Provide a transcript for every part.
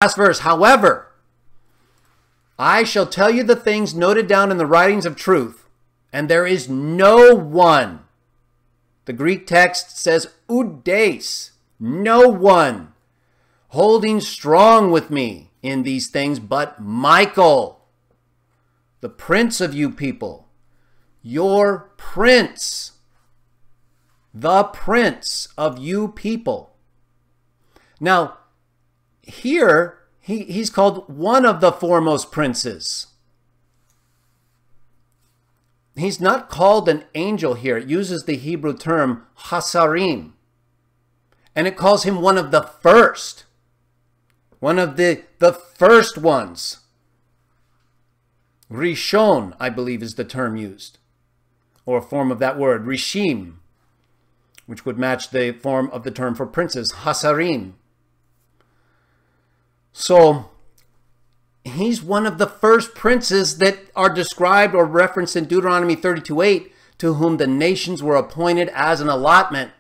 Last verse, however, I shall tell you the things noted down in the writings of truth, and there is no one. The Greek text says oudeis, no one, holding strong with me in these things but Michael, the prince of you people, your prince, the prince of you people. Now, here, he's called one of the foremost princes. He's not called an angel here. It uses the Hebrew term hasarim. And it calls him one of the first. One of the first ones. Rishon, I believe, is the term used. Or a form of that word, rishim, which would match the form of the term for princes, hasarim. So, he's one of the first princes that are described or referenced in Deuteronomy 32:8, to whom the nations were appointed as an allotment.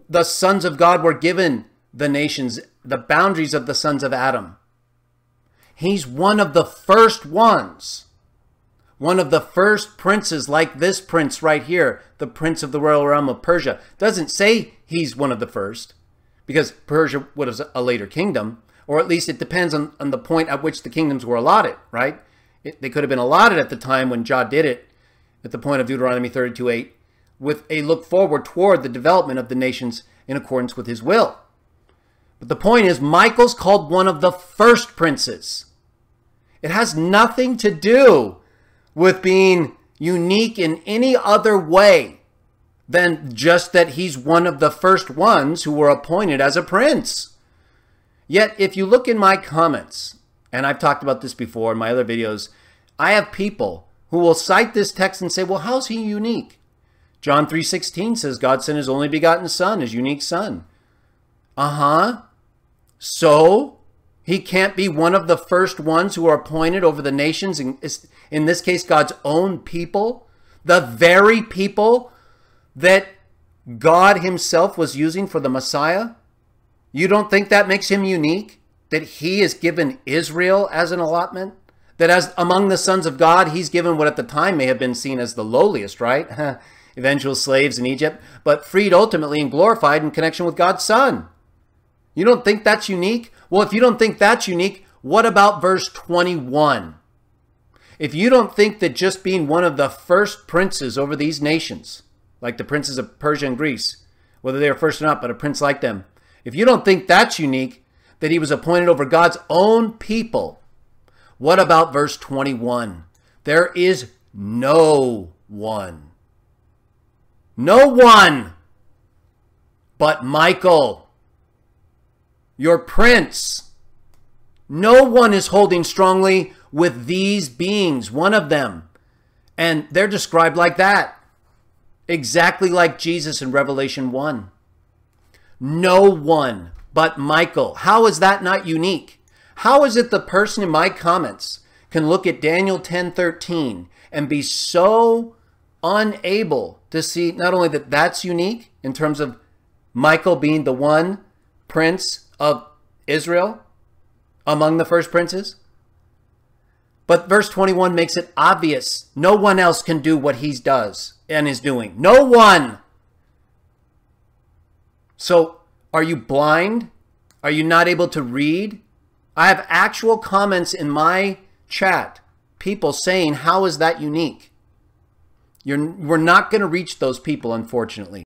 The sons of God were given the nations, the boundaries of the sons of Adam. He's one of the first ones. One of the first princes, like this prince right here, the prince of the royal realm of Persia. Doesn't say he's one of the first, because Persia was a later kingdom, or at least it depends on the point at which the kingdoms were allotted, right? They could have been allotted at the time when Jah did it, at the point of Deuteronomy 32:8, with a look forward toward the development of the nations in accordance with his will. But the point is, Michael's called one of the first princes. It has nothing to do with being unique in any other way than just that he's one of the first ones who were appointed as a prince. Yet, if you look in my comments, and I've talked about this before in my other videos, I have people who will cite this text and say, well, how's he unique? John 3:16 says God sent his only begotten son, his unique son. So, he can't be one of the first ones who are appointed over the nations, in this case, God's own people, the very people that God himself was using for the Messiah? You don't think that makes him unique? That he is given Israel as an allotment? That as among the sons of God, he's given what at the time may have been seen as the lowliest, right? Eventual slaves in Egypt, but freed ultimately and glorified in connection with God's Son. You don't think that's unique? Well, if you don't think that's unique, what about verse 21? If you don't think that just being one of the first princes over these nations, like the princes of Persia and Greece, whether they are first or not, but a prince like them, if you don't think that's unique, that he was appointed over God's own people, what about verse 21? There is no one. No one but Michael, your prince. No one is holding strongly with these beings, one of them. And they're described like that. Exactly like Jesus in Revelation 1. No one but Michael. How is that not unique? How is it the person in my comments can look at Daniel 10:13 and be so unable to see not only that that's unique in terms of Michael being the one prince of Israel among the first princes, but verse 21 makes it obvious no one else can do what he does and is doing. No one. So, are you blind? Are you not able to read? I have actual comments in my chat, people saying, how is that unique? We're not going to reach those people, unfortunately.